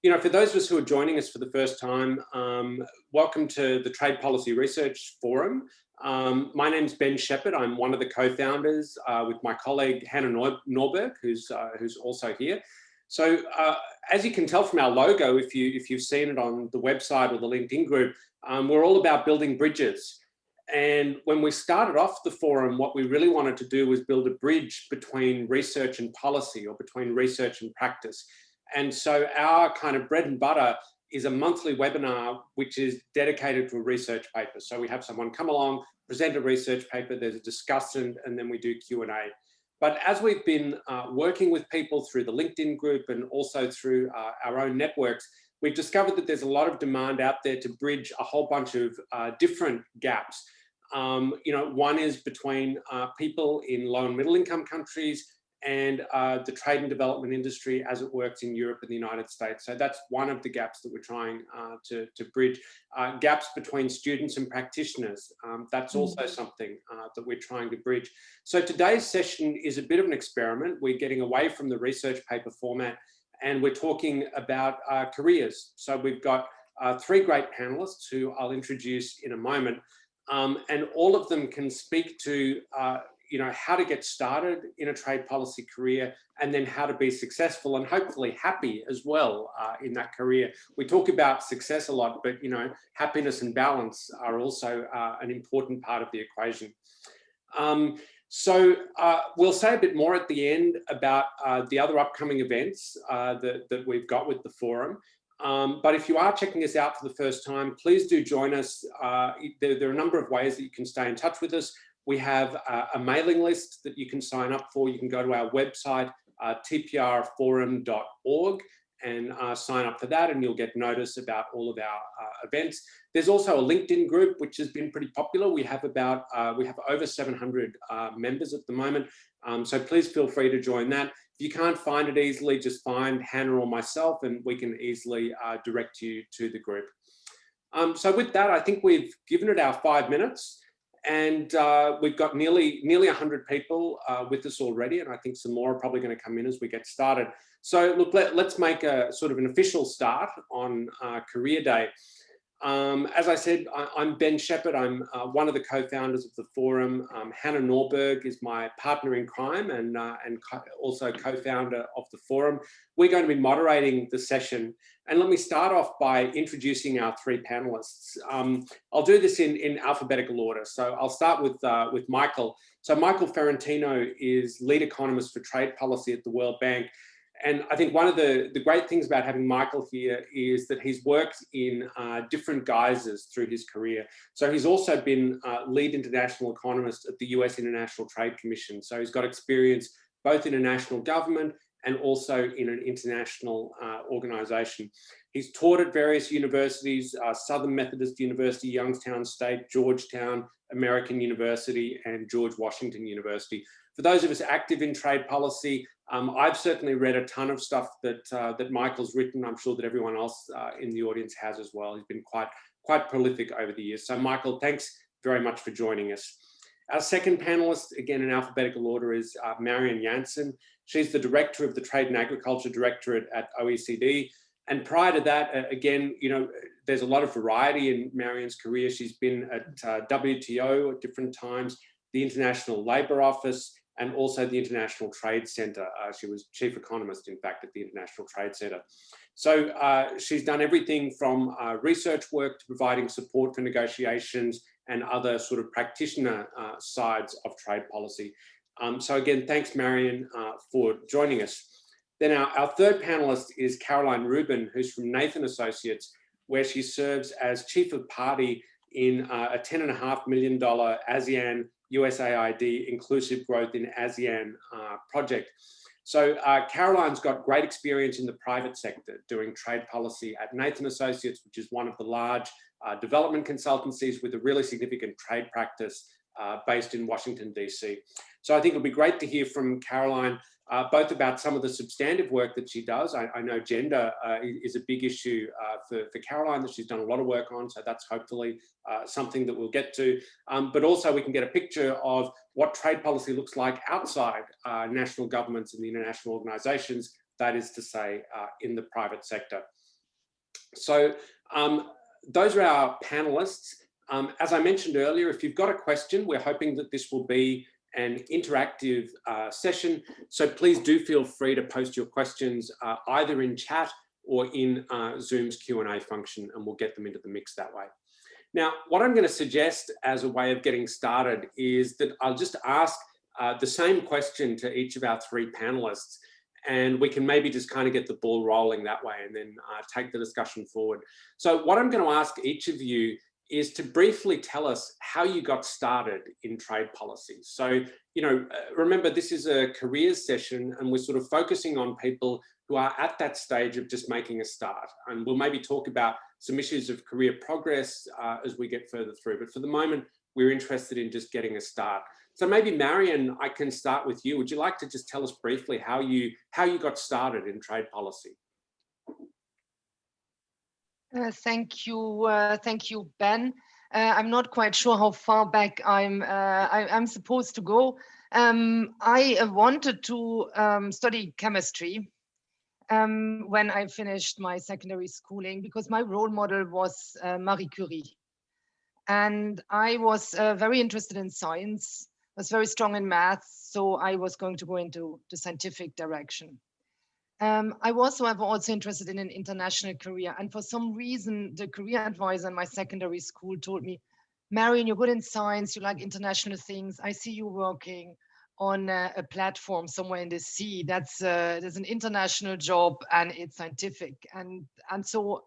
For those of us who are joining us for the first time, welcome to the Trade Policy Research Forum. My name's Ben Shepherd. I'm one of the co-founders with my colleague Hannah Norberg, who's also here. So as you can tell from our logo, if you've seen it on the website or the LinkedIn group, we're all about building bridges. And when we started off the forum, what we really wanted to do was build a bridge between research and policy, or between research and practice. And so our kind of bread and butter is a monthly webinar which is dedicated to a research paper. So we have someone come along, present a research paper, there's a discussion, and then we do Q&A. But as we've been working with people through the LinkedIn group and also through our own networks, we've discovered that there's a lot of demand out there to bridge a whole bunch of different gaps. One is between people in low and middle income countries and the trade and development industry as it works in Europe and the United States. So that's one of the gaps that we're trying to bridge. Gaps between students and practitioners, that's also something that we're trying to bridge. So today's session is a bit of an experiment. We're getting away from the research paper format and we're talking about careers. So we've got three great panelists who I'll introduce in a moment. And all of them can speak to how to get started in a trade policy career, and then how to be successful and hopefully happy as well in that career. We talk about success a lot, but happiness and balance are also an important part of the equation. So we'll say a bit more at the end about the other upcoming events that we've got with the forum. But if you are checking us out for the first time, please do join us. There are a number of ways that you can stay in touch with us. We have a mailing list that you can sign up for. You can go to our website, tprforum.org, and sign up for that, and you'll get notice about all of our events. There's also a LinkedIn group, which has been pretty popular. We have over 700 members at the moment. So please feel free to join that. If you can't find it easily, just find Hannah or myself, and we can easily direct you to the group. So with that, I think we've given it our 5 minutes. And we've got nearly 100 people with us already, and I think some more are probably going to come in as we get started. So look, let's make a sort of an official start on Career Day. As I said, I'm Ben Shepherd. I'm one of the co-founders of the forum. Hannah Norberg is my partner in crime and also co-founder of the forum. We're going to be moderating the session. And let me start off by introducing our three panelists. I'll do this in alphabetical order. So I'll start with Michael. So Michael Ferentino is lead economist for trade policy at the World Bank. And I think one of the great things about having Michael here is that he's worked in different guises through his career. So he's also been lead international economist at the US International Trade Commission. So he's got experience both in a national government and also in an international organization. He's taught at various universities, Southern Methodist University, Youngstown State, Georgetown, American University, and George Washington University. For those of us active in trade policy, I've certainly read a ton of stuff that Michael's written. I'm sure that everyone else in the audience has as well. He's been quite prolific over the years. So Michael, thanks very much for joining us. Our second panelist, again in alphabetical order, is Marion Yanson. She's the director of the Trade and Agriculture Directorate at OECD. And prior to that, again, there's a lot of variety in Marion's career. She's been at WTO at different times, the International Labour Office, and also the International Trade Centre. She was chief economist, in fact, at the International Trade Centre. So she's done everything from research work to providing support for negotiations and other sort of practitioner sides of trade policy. So again, thanks, Marion, for joining us. Then our third panelist is Caroline Rubin, who's from Nathan Associates, where she serves as chief of party in a $10.5 million ASEAN USAID Inclusive Growth in ASEAN project. So Caroline's got great experience in the private sector doing trade policy at Nathan Associates, which is one of the large development consultancies with a really significant trade practice based in Washington, DC. So I think it'll be great to hear from Caroline, both about some of the substantive work that she does. I know gender is a big issue for Caroline that she's done a lot of work on, so that's hopefully something that we'll get to. But also we can get a picture of what trade policy looks like outside national governments and the international organisations, that is to say, in the private sector. So those are our panelists. As I mentioned earlier, if you've got a question, we're hoping that this will be an interactive session. So please do feel free to post your questions either in chat or in Zoom's Q&A function, and we'll get them into the mix that way. Now, what I'm going to suggest as a way of getting started is that I'll just ask the same question to each of our three panelists, and we can maybe just kind of get the ball rolling that way and then take the discussion forward. So what I'm going to ask each of you is to briefly tell us how you got started in trade policy. So, you know, remember this is a careers session and we're sort of focusing on people who are at that stage of just making a start. And we'll maybe talk about some issues of career progress as we get further through. But for the moment, we're interested in just getting a start. So maybe Marion, I can start with you. Would you like to just tell us briefly how you got started in trade policy? Thank you, Ben. I'm not quite sure how far back I'm supposed to go. I wanted to study chemistry when I finished my secondary schooling because my role model was Marie Curie. And I was very interested in science, was very strong in math, so I was going to go into the scientific direction. I was, however, also interested in an international career. And for some reason, the career advisor in my secondary school told me, Marion, you're good in science, you like international things. I see you working on a platform somewhere in the sea. There's an international job and it's scientific. And so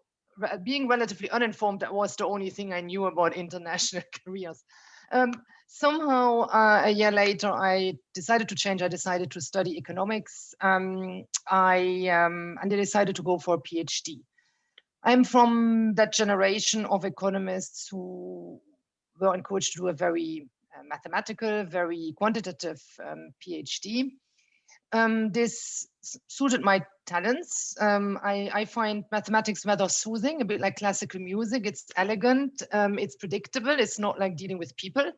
being relatively uninformed, that was the only thing I knew about international careers. Somehow, a year later, I decided to change. I decided to study economics. And I decided to go for a PhD. I'm from that generation of economists who were encouraged to do a very mathematical, very quantitative PhD. This suited my talents. I find mathematics rather soothing, a bit like classical music. It's elegant, it's predictable. It's not like dealing with people,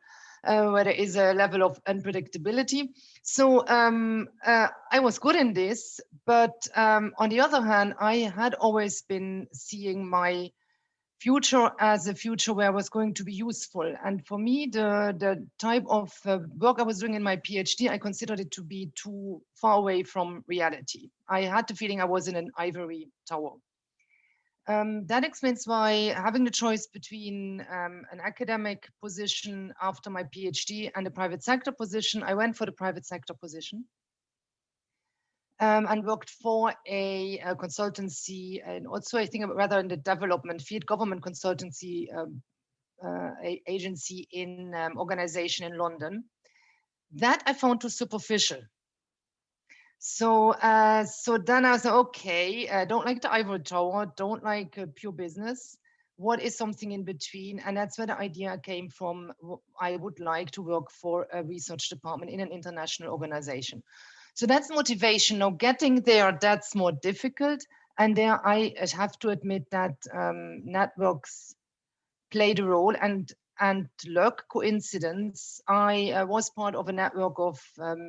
where there is a level of unpredictability. So I was good in this, but on the other hand, I had always been seeing my future as a future where I was going to be useful. And for me, the type of work I was doing in my PhD, I considered it to be too far away from reality. I had the feeling I was in an ivory tower. That explains why having the choice between an academic position after my PhD and a private sector position, I went for the private sector position. And worked for a consultancy, and also I think rather in the development field, government consultancy agency in organization in London. That I found too superficial. So then I was like, okay, I don't like the ivory tower, don't like pure business. What is something in between? And that's where the idea came from. I would like to work for a research department in an international organization. So that's motivation. Now getting there, that's more difficult. And there I have to admit that networks played a role and luck, coincidence. I was part of a network of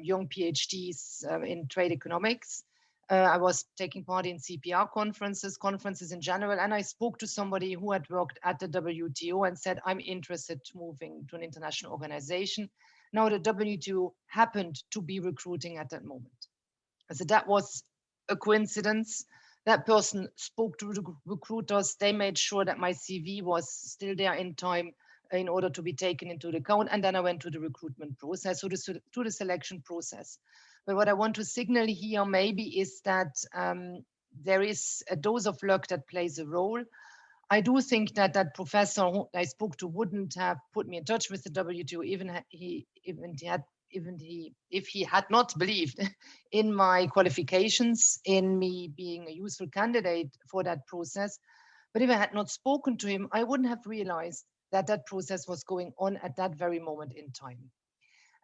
young PhDs in trade economics. I was taking part in CPR conferences in general, and I spoke to somebody who had worked at the WTO and said, I'm interested in moving to an international organization. Now the WTO happened to be recruiting at that moment. So that was a coincidence. That person spoke to the recruiters. They made sure that my CV was still there in time in order to be taken into account. And then I went to the recruitment process, so to the selection process. But what I want to signal here maybe is that there is a dose of luck that plays a role. I do think that that professor who I spoke to wouldn't have put me in touch with the WTO if he had not believed in my qualifications, in me being a useful candidate for that process. But if I had not spoken to him, I wouldn't have realized that that process was going on at that very moment in time.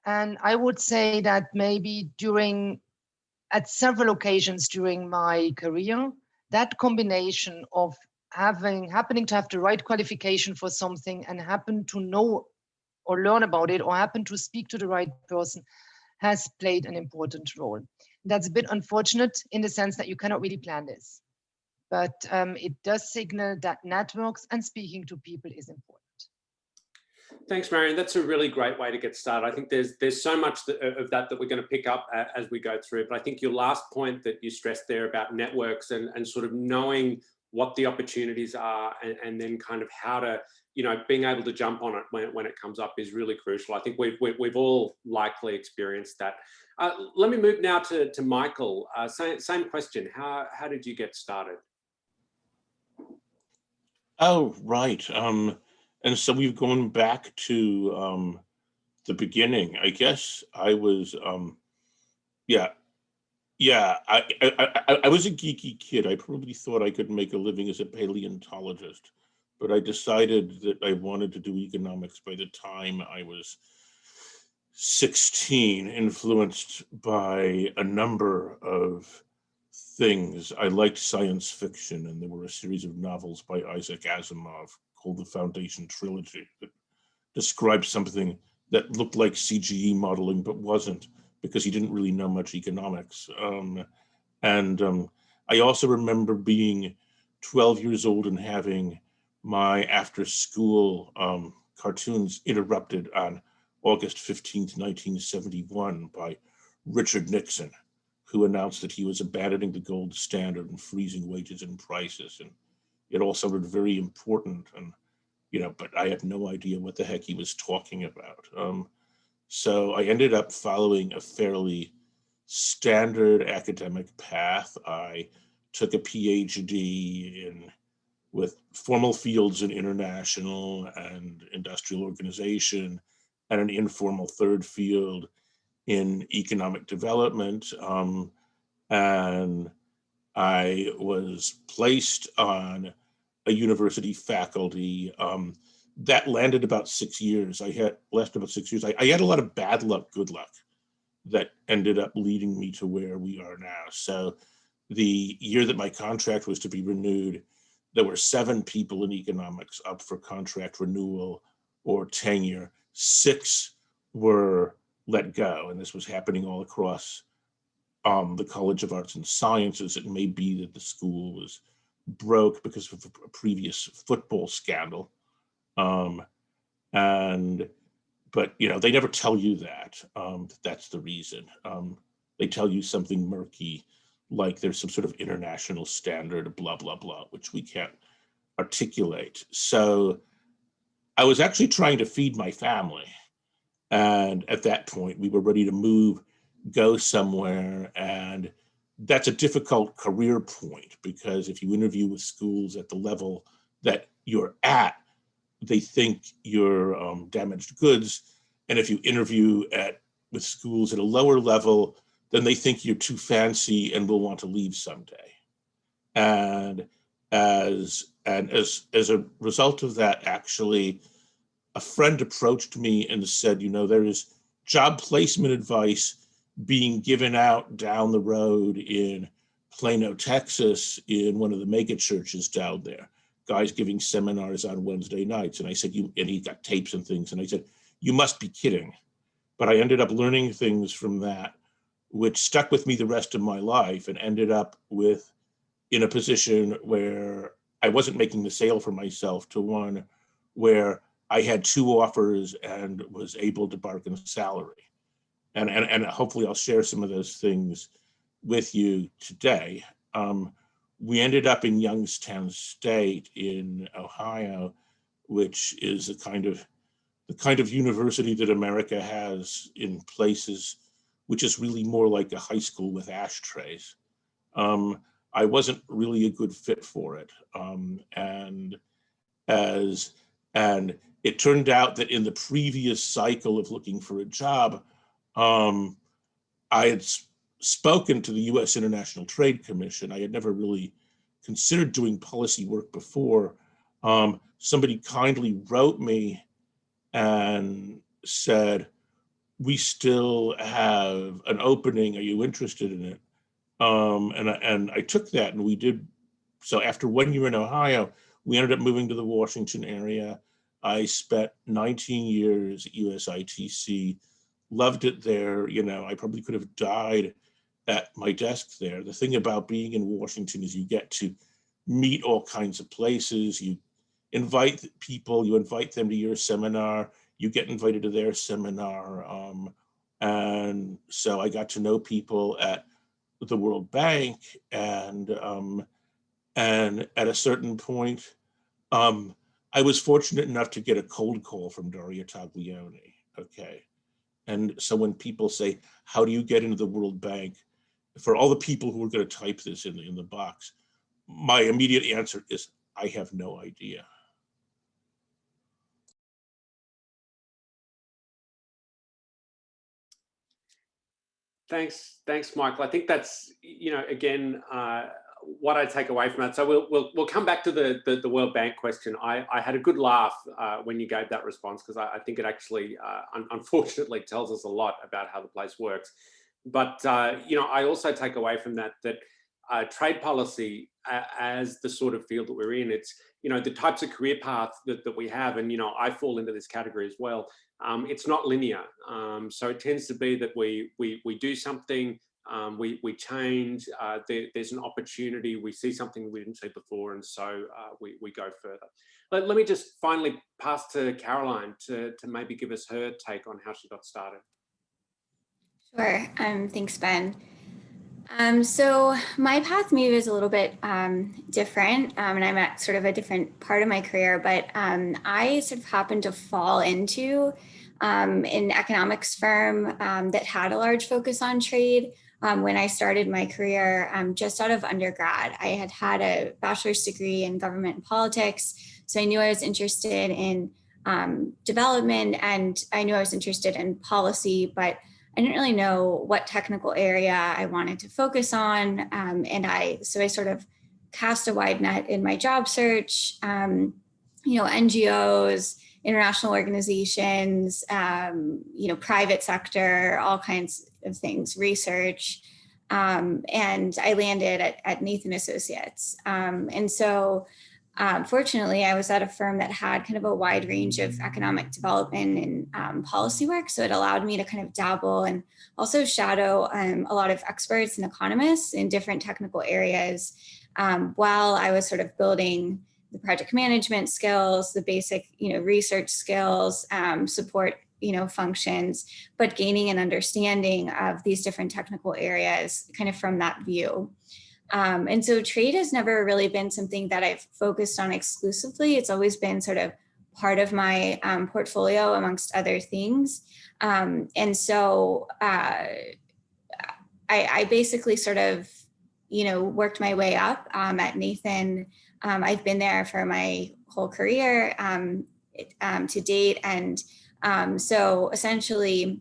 And I would say that maybe at several occasions during my career, that combination of happening to have the right qualification for something and happen to know or learn about it or happen to speak to the right person has played an important role. That's a bit unfortunate in the sense that you cannot really plan this. but it does signal that networks and speaking to people is important. Thanks, Marion. That's a really great way to get started. I think there's so much of that we're going to pick up as we go through. But I think your last point that you stressed there about networks and sort of knowing what the opportunities are and then kind of how to, being able to jump on it when it comes up is really crucial. I think we've all likely experienced that. Let me move now to Michael. Same question. How did you get started? Oh, right. And so we've gone back to the beginning. I guess I was, I was a geeky kid. I probably thought I could make a living as a paleontologist, but I decided that I wanted to do economics by the time I was 16, influenced by a number of things. I liked science fiction, and there were a series of novels by Isaac Asimov called the Foundation Trilogy that described something that looked like CGE modeling but wasn't, because he didn't really know much economics. I also remember being 12 years old and having my after school cartoons interrupted on August 15th, 1971 by Richard Nixon, who announced that he was abandoning the gold standard and freezing wages and prices. And it all sounded very important, and but I had no idea what the heck he was talking about. So I ended up following a fairly standard academic path. I took a PhD with formal fields in international and industrial organization, and an informal third field in economic development. And I was placed on a university faculty that landed about 6 years. I had a lot of bad luck, good luck, that ended up leading me to where we are now. So the year that my contract was to be renewed, there were 7 people in economics up for contract renewal or tenure. 6 were let go, and this was happening all across the College of Arts and Sciences. It may be that the school was broke because of a previous football scandal. But they never tell you that, that's the reason. They tell you something murky, like there's some sort of international standard, blah, blah, blah, which we can't articulate. So I was actually trying to feed my family. And at that point, we were ready to go somewhere. And that's a difficult career point, because if you interview with schools at the level that you're at, they think you're damaged goods. And if you interview with schools at a lower level, then they think you're too fancy and will want to leave someday. And as a result of that, actually, a friend approached me and said, there is job placement advice being given out down the road in Plano, Texas, in one of the mega churches down there. Guys giving seminars on Wednesday nights. And I said, and he got tapes and things. And I said, you must be kidding. But I ended up learning things from that, which stuck with me the rest of my life, and ended up in a position where I wasn't making the sale for myself, to one where I had 2 offers and was able to bargain a salary. And hopefully I'll share some of those things with you today. We ended up in Youngstown State in Ohio, which is the kind of university that America has in places, which is really more like a high school with ashtrays. I wasn't really a good fit for it. And it turned out that in the previous cycle of looking for a job, I had spoken to the U.S. International Trade Commission. I had never really considered doing policy work before. Somebody kindly wrote me and said, we still have an opening. Are you interested in it? And I took that, and we did. So after 1 year in Ohio, we ended up moving to the Washington area. I spent 19 years at USITC, loved it there. I probably could have died at my desk there. The thing about being in Washington is you get to meet all kinds of places. You invite people, you invite them to your seminar, you get invited to their seminar. And so I got to know people at the World Bank, and at a certain point, I was fortunate enough to get a cold call from Daria Taglioni, okay? And so when people say, how do you get into the World Bank? For all the people who are gonna type this in the box, my immediate answer is, I have no idea. Thanks, Michael. I think that's, again, what I take away from that. So we'll come back to the World Bank question. I had a good laugh when you gave that response, because I think it actually, unfortunately, tells us a lot about how the place works. But I also take away from that trade policy as the sort of field that we're in, it's the types of career paths that we have, and I fall into this category as well. It's not linear, so it tends to be that we do something, we change, there's an opportunity, we see something we didn't see before, and so we go further. Let me just finally pass to Caroline to maybe give us her take on how she got started. Sure. Thanks, Ben. So my path maybe is a little bit different, and I'm at sort of a different part of my career, but I sort of happened to fall into an economics firm that had a large focus on trade. When I started my career just out of undergrad, I had a bachelor's degree in government and politics, so I knew I was interested in development, and I knew I was interested in policy, but I didn't really know what technical area I wanted to focus on. So I sort of cast a wide net in my job search, NGOs, international organizations, private sector, all kinds of things, research. And I landed at Nathan Associates. Fortunately, I was at a firm that had kind of a wide range of economic development and policy work. So it allowed me to kind of dabble and also shadow a lot of experts and economists in different technical areas while I was sort of building the project management skills, the basic, research skills, support, functions, but gaining an understanding of these different technical areas kind of from that view. And so trade has never really been something that I've focused on exclusively. It's always been sort of part of my portfolio amongst other things. So I basically sort of, worked my way up at Nathan. I've been there for my whole career to date. And so essentially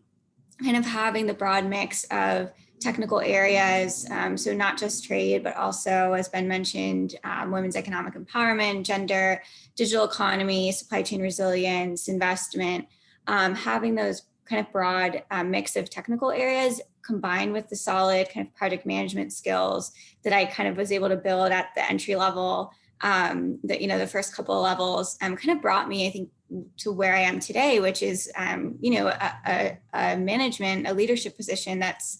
kind of having the broad mix of technical areas, so not just trade, but also, as Ben mentioned, women's economic empowerment, gender, digital economy, supply chain resilience, investment, having those kind of broad mix of technical areas combined with the solid kind of project management skills that I kind of was able to build at the entry level, the first couple of levels, kind of brought me, I think, to where I am today, which is, a management, a leadership position that's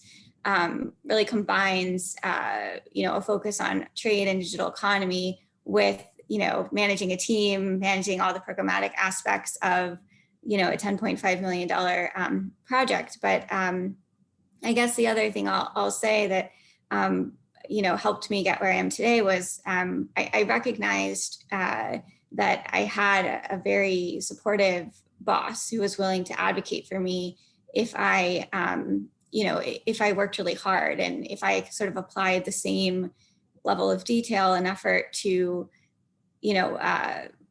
really combines, a focus on trade and digital economy with, managing a team, managing all the programmatic aspects of, a $10.5 million project. But I guess the other thing I'll say that, helped me get where I am today was I recognized that I had a very supportive boss who was willing to advocate for me if I, if I worked really hard and if I sort of applied the same level of detail and effort to,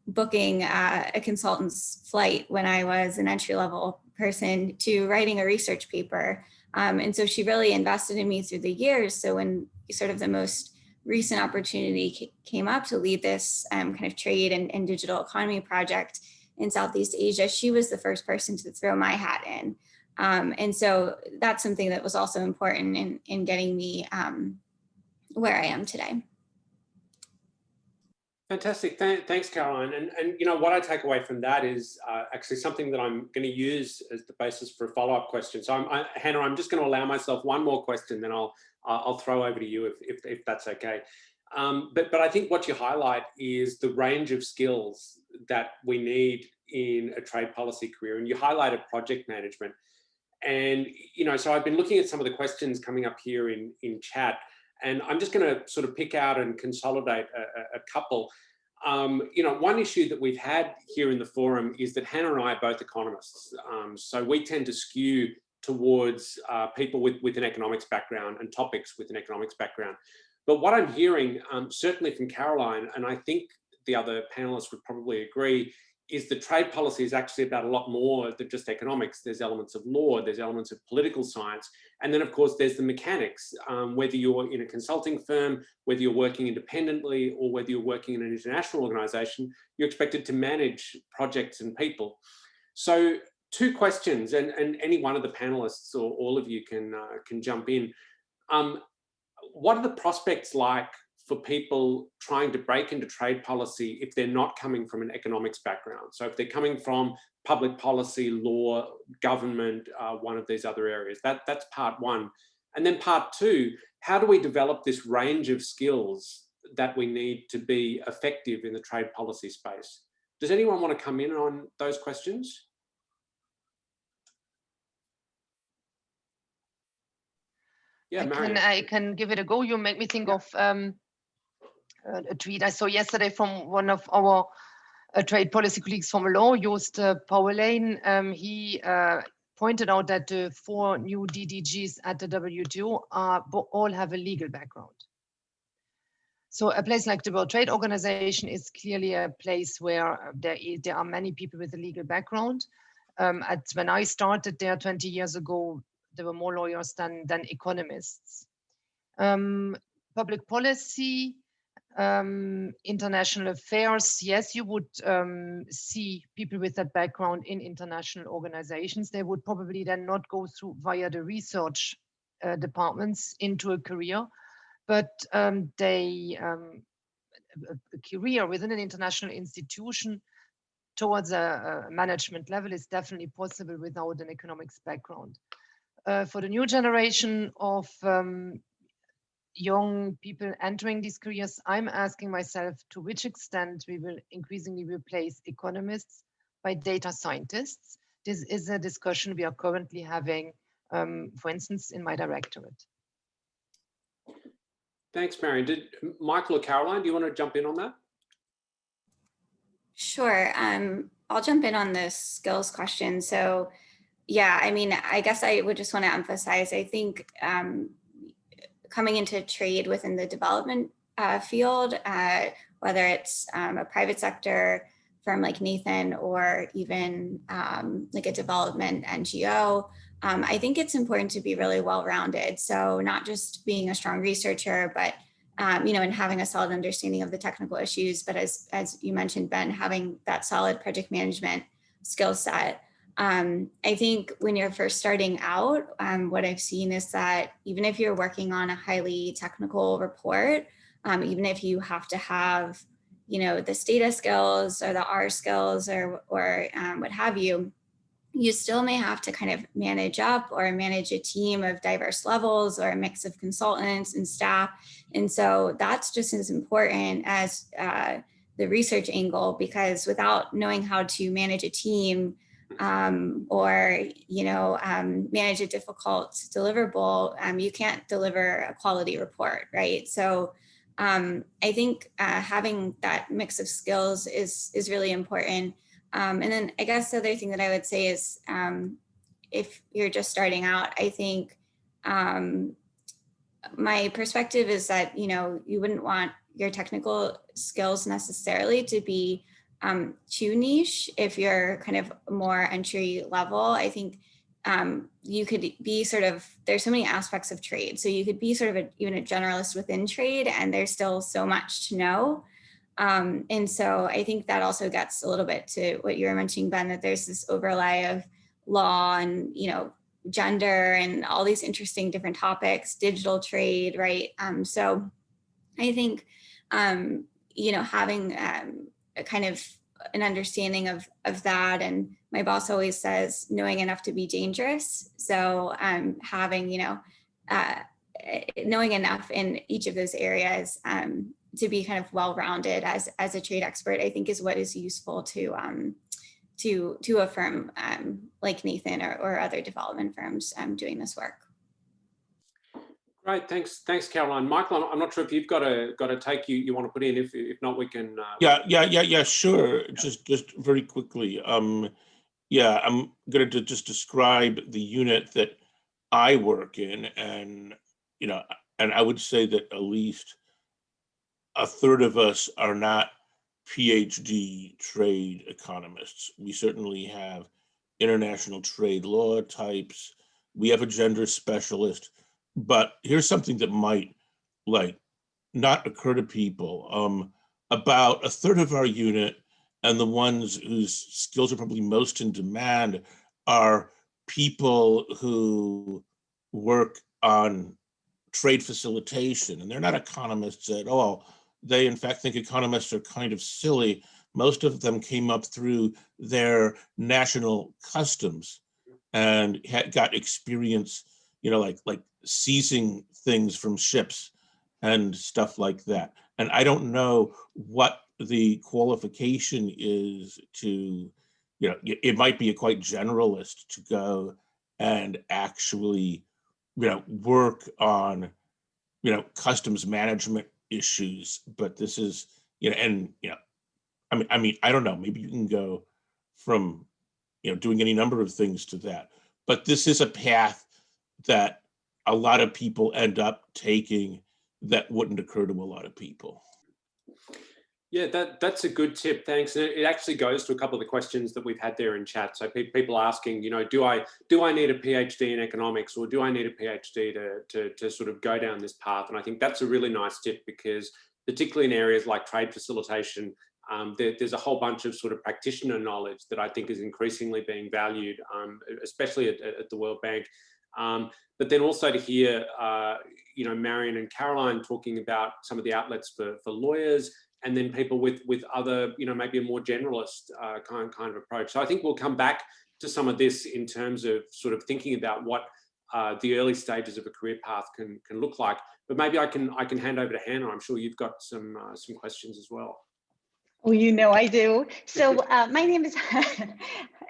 booking a consultant's flight when I was an entry-level person to writing a research paper. And so she really invested in me through the years. So when sort of the most recent opportunity came up to lead this kind of trade and digital economy project in Southeast Asia, she was the first person to throw my hat in. And so that's something that was also important in getting me where I am today. Fantastic. Thanks, Caroline. And what I take away from that is actually something that I'm going to use as the basis for a follow-up question. So Hannah, I'm just going to allow myself one more question, then I'll throw over to you if that's okay. But I think what you highlight is the range of skills that we need in a trade policy career. And you highlighted project management. And, so I've been looking at some of the questions coming up here in chat, and I'm just going to sort of pick out and consolidate a couple. One issue that we've had here in the forum is that Hannah and I are both economists. So we tend to skew towards people with an economics background and topics with an economics background. But what I'm hearing, certainly from Caroline, and I think the other panelists would probably agree, is that trade policy is actually about a lot more than just economics. There's elements of law, there's elements of political science, and then of course there's the mechanics. Whether you're in a consulting firm, whether you're working independently, or whether you're working in an international organization, you're expected to manage projects and people. So 2 questions, and any one of the panelists or all of you can jump in. What are the prospects like for people trying to break into trade policy if they're not coming from an economics background? So if they're coming from public policy, law, government, one of these other areas, that's part 1. And then part 2, how do we develop this range of skills that we need to be effective in the trade policy space? Does anyone want to come in on those questions? Yeah, Marion. I can give it a go. You make me think of a tweet I saw yesterday from one of our trade policy colleagues from law, Joost Pauwelijn. He pointed out that the 4 new DDGs at the WTO all have a legal background. So a place like the World Trade Organization is clearly a place where there are many people with a legal background. When I started there 20 years ago, there were more lawyers than economists. Public policy, international affairs, yes, you would see people with that background in international organizations. They would probably then not go through via the research departments into a career, but a career within an international institution towards a management level is definitely possible without an economics background. For the new generation of young people entering these careers, I'm asking myself to which extent we will increasingly replace economists by data scientists. This is a discussion we are currently having, for instance, in my directorate. Thanks, Marion. Did Michael or Caroline, do you want to jump in on that? Sure. I'll jump in on the skills question. So, yeah, I mean, I guess I would just want to emphasize, I think coming into trade within the development field, whether it's a private sector firm like Nathan or even like a development NGO, I think it's important to be really well-rounded. So not just being a strong researcher, but and having a solid understanding of the technical issues, but as you mentioned, Ben, having that solid project management skill set. I think when you're first starting out, what I've seen is that even if you're working on a highly technical report, even if you have to have, the data skills or the R skills or what have you, you still may have to kind of manage up or manage a team of diverse levels or a mix of consultants and staff. And so that's just as important as the research angle, because without knowing how to manage a team or manage a difficult deliverable, you can't deliver a quality report, right? So I think having that mix of skills is really important. And then I guess the other thing that I would say is if you're just starting out, I think my perspective is that, you wouldn't want your technical skills necessarily to be too niche. If you're kind of more entry level, I think you could be there's so many aspects of trade. So you could be even a generalist within trade, and there's still so much to know. And so I think that also gets a little bit to what you were mentioning, Ben, that there's this overlay of law and, gender and all these interesting different topics, digital trade, right? So I think, having a kind of an understanding of that. And my boss always says, knowing enough to be dangerous. So having, knowing enough in each of those areas to be kind of well-rounded as a trade expert, I think is what is useful to a firm like Nathan or other development firms doing this work. Great, thanks, Caroline. Michael, I'm not sure if you've got a take you want to put in. If not, we can. Yeah, sure. Just very quickly. Yeah, I'm going to just describe the unit that I work in, and and I would say that at least a third of us are not PhD trade economists. We certainly have international trade law types. We have a gender specialist. But here's something that might not occur to people. About a third of our unit, and the ones whose skills are probably most in demand, are people who work on trade facilitation, and they're not economists at all. They in fact think economists are kind of silly. Most of them came up through their national customs and got experience, like seizing things from ships and stuff like that. And I don't know what the qualification is to, it might be a quite generalist to go and actually, work on, customs management issues. But this is, I mean, I don't know, maybe you can go from, doing any number of things to that. But this is a path that a lot of people end up taking that wouldn't occur to a lot of people. Yeah, that's a good tip. Thanks. And it actually goes to a couple of the questions that we've had there in chat. So people asking, do I need a PhD in economics, or do I need a PhD to sort of go down this path? And I think that's a really nice tip, because particularly in areas like trade facilitation, there's a whole bunch of sort of practitioner knowledge that I think is increasingly being valued, especially at the World Bank. But then also to hear, Marion and Caroline talking about some of the outlets for lawyers, and then people with other, maybe a more generalist kind of approach. So I think we'll come back to some of this in terms of sort of thinking about what the early stages of a career path can look like. But maybe I can hand over to Hannah. I'm sure you've got some questions as well. Well, I do. So my name is,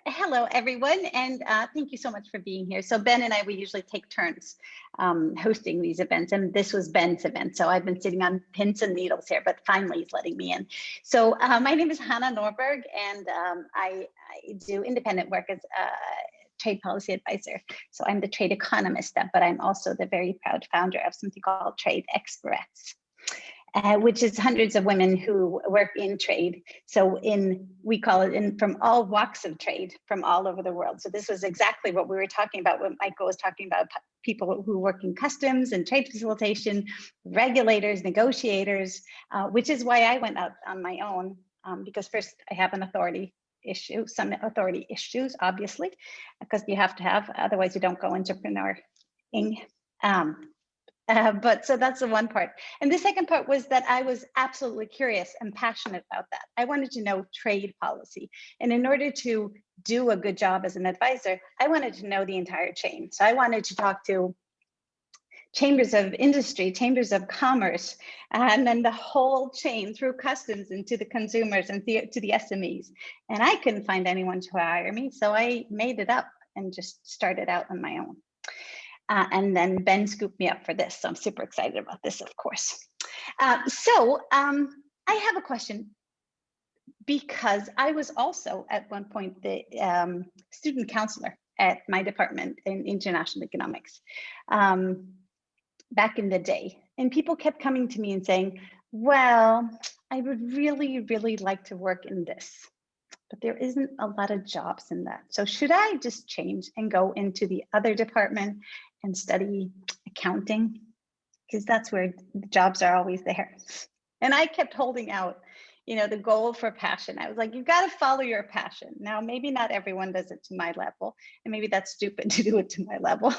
hello everyone, and thank you so much for being here. So Ben and I, we usually take turns hosting these events, and this was Ben's event. So I've been sitting on pins and needles here, but finally he's letting me in. So my name is Hannah Norberg, and I do independent work as a trade policy advisor. So I'm the trade economist, but I'm also the very proud founder of something called Trade Experts. Which is hundreds of women who work in trade. So we call it from all walks of trade from all over the world. So this was exactly what we were talking about when Michael was talking about people who work in customs and trade facilitation, regulators, negotiators, which is why I went out on my own, because first I have an authority issue, some authority issues, obviously, because you have to have, otherwise you don't go entrepreneuring. But so that's the one part. And the second part was that I was absolutely curious and passionate about that. I wanted to know trade policy. And in order to do a good job as an advisor, I wanted to know the entire chain. So I wanted to talk to chambers of industry, chambers of commerce, and then the whole chain through customs and to the consumers and to the SMEs. And I couldn't find anyone to hire me. So I made it up and just started out on my own. And then Ben scooped me up for this. So I'm super excited about this, of course. So I have a question, because I was also at one point the student counselor at my department in international economics back in the day. And people kept coming to me and saying, well, I would really, really like to work in this, but there isn't a lot of jobs in that. So should I just change and go into the other department and study accounting? Because that's where the jobs are always there. And I kept holding out, the goal for passion. I was like, you've got to follow your passion. Now, maybe not everyone does it to my level, and maybe that's stupid to do it to my level.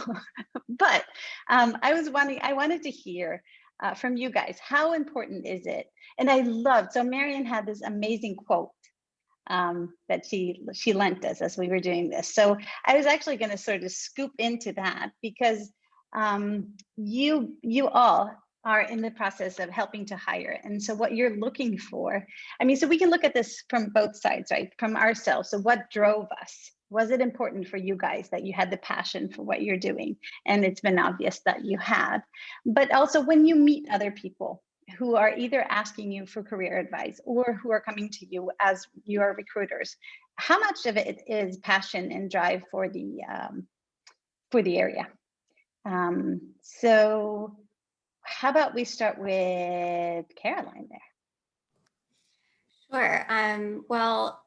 But I wanted to hear from you guys, how important is it? And I loved, so Marion had this amazing quote that she lent us as we were doing this. So I was actually going to sort of scoop into that, because you all are in the process of helping to hire. And so what you're looking for, I mean, so we can look at this from both sides, right? From ourselves. So what drove us? Was it important for you guys that you had the passion for what you're doing? And it's been obvious that you had. But also when you meet other people who are either asking you for career advice or who are coming to you as your recruiters, how much of it is passion and drive for the area? So how about we start with Caroline there? Sure. Well,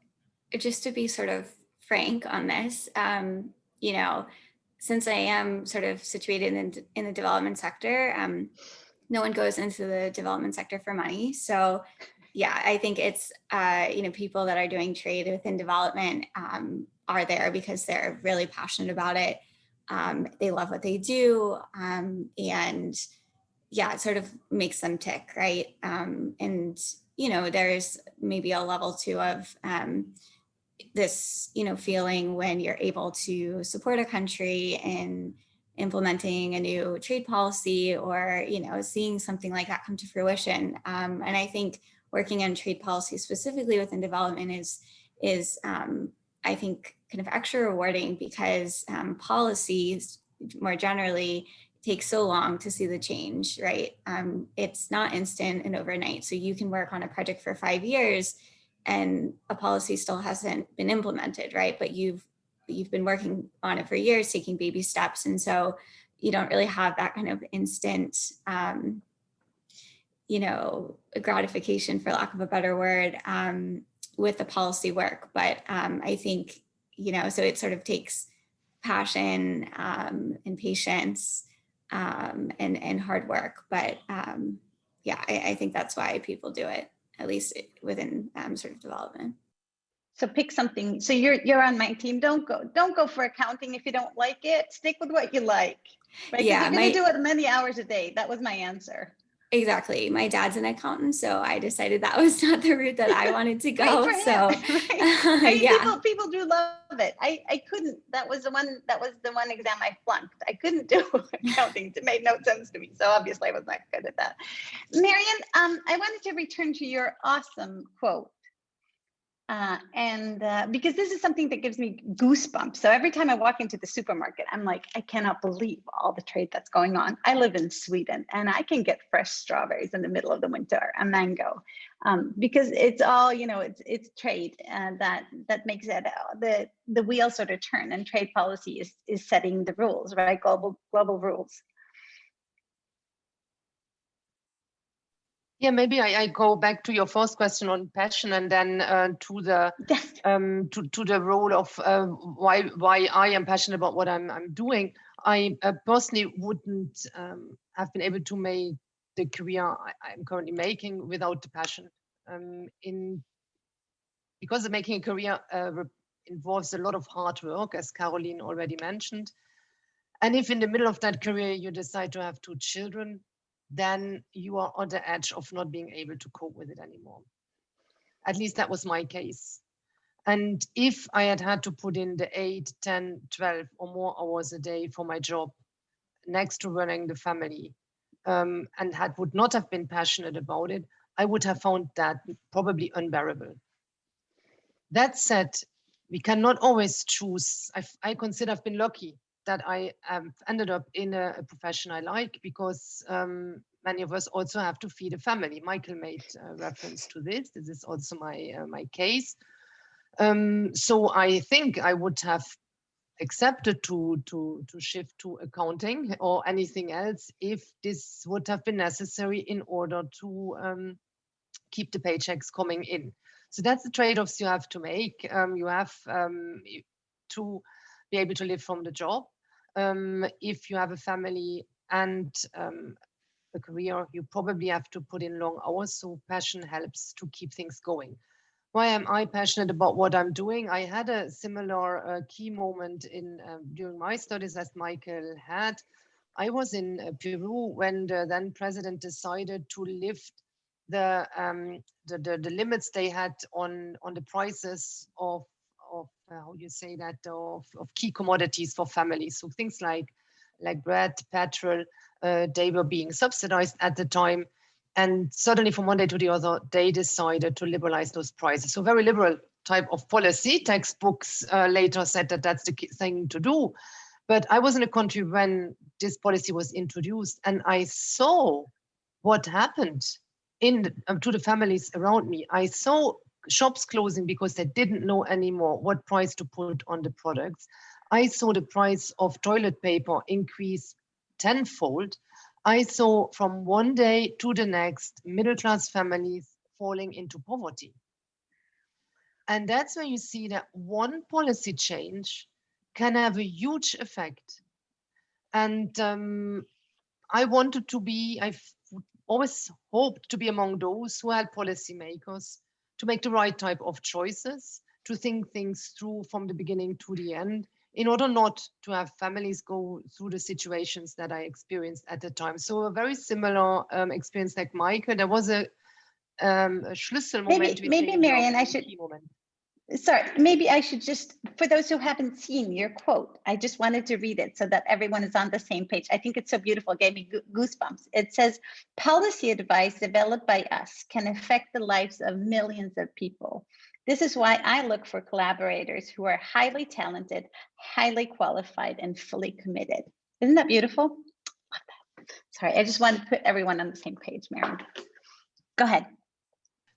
just to be sort of frank on this, you know, since I am sort of situated in the development sector, no one goes into the development sector for money. So yeah, I think it's, you know, people that are doing trade within development are there because they're really passionate about it. They love what they do. And yeah, it sort of makes them tick, right? And, you know, there's maybe a level too of this, you know, feeling when you're able to support a country in implementing a new trade policy or, you know, seeing something like that come to fruition. And I think working on trade policy specifically within development is I think kind of extra rewarding because policies more generally take so long to see the change, right? It's not instant and overnight. So you can work on a project for 5 years and a policy still hasn't been implemented, right? But you've been working on it for years, taking baby steps. And so you don't really have that kind of instant, you know, gratification, for lack of a better word, with the policy work. But I think, you know, so it sort of takes passion and patience and hard work. But yeah, I think that's why people do it, at least within sort of development. So pick something. So you're on my team. Don't go for accounting if you don't like it. Stick with what you like. Right? Yeah, you're gonna do it many hours a day. That was my answer. Exactly. My dad's an accountant, so I decided that was not the route that I wanted to go. So right. I mean, yeah, people do love it. I couldn't. That was the one exam I flunked. I couldn't do accounting. It made no sense to me. So obviously I was not good at that. Marion, I wanted to return to your awesome quote. Because this is something that gives me goosebumps. So every time I walk into the supermarket, I'm like, I cannot believe all the trade that's going on. I live in Sweden and I can get fresh strawberries in the middle of the winter, a mango, because it's all, you know, it's trade that makes it the wheel sort of turn, and trade policy is setting the rules, right? Global rules. Yeah, maybe I go back to your first question on passion, and then to the to the role of why I am passionate about what I'm doing. I personally wouldn't have been able to make the career I'm currently making without the passion. Because making a career involves a lot of hard work, as Caroline already mentioned. And if in the middle of that career you decide to have 2 children, then you are on the edge of not being able to cope with it anymore. At least that was my case. And if I had to put in the 8, 10, 12 or more hours a day for my job next to running the family, and would not have been passionate about it, I would have found that probably unbearable. That said, we cannot always choose. I consider I've been lucky that I ended up in a profession I like, because many of us also have to feed a family. Michael made reference to this. This is also my case. So I think I would have accepted to shift to accounting or anything else if this would have been necessary in order to keep the paychecks coming in. So that's the trade-offs you have to make. You have to be able to live from the job. If you have a family and a career, you probably have to put in long hours. So passion helps to keep things going. Why am I passionate about what I'm doing? I had a similar key moment during my studies as Michael had. I was in Peru when the then president decided to lift the limits they had on the prices of how you say that, of key commodities for families. So things like bread, petrol, they were being subsidized at the time. And suddenly from one day to the other, they decided to liberalize those prices. So very liberal type of policy. Textbooks later said that that's the thing to do. But I was in a country when this policy was introduced, and I saw what happened to the families around me. I saw shops closing because they didn't know anymore what price to put on the products. I saw the price of toilet paper increase tenfold. I saw from one day to the next middle-class families falling into poverty. And that's when you see that one policy change can have a huge effect. And I've always hoped to be among those who help policymakers to make the right type of choices, to think things through from the beginning to the end, in order not to have families go through the situations that I experienced at the time. So a very similar experience like Michael. There was a Schlüsselmoment. Maybe Marion, maybe I should just, for those who haven't seen your quote, I just wanted to read it so that everyone is on the same page. I think it's so beautiful, it gave me goosebumps. It says, policy advice developed by us can affect the lives of millions of people. This is why I look for collaborators who are highly talented, highly qualified, and fully committed. Isn't that beautiful? Love that. Sorry, I just wanted to put everyone on the same page, Marion. Go ahead.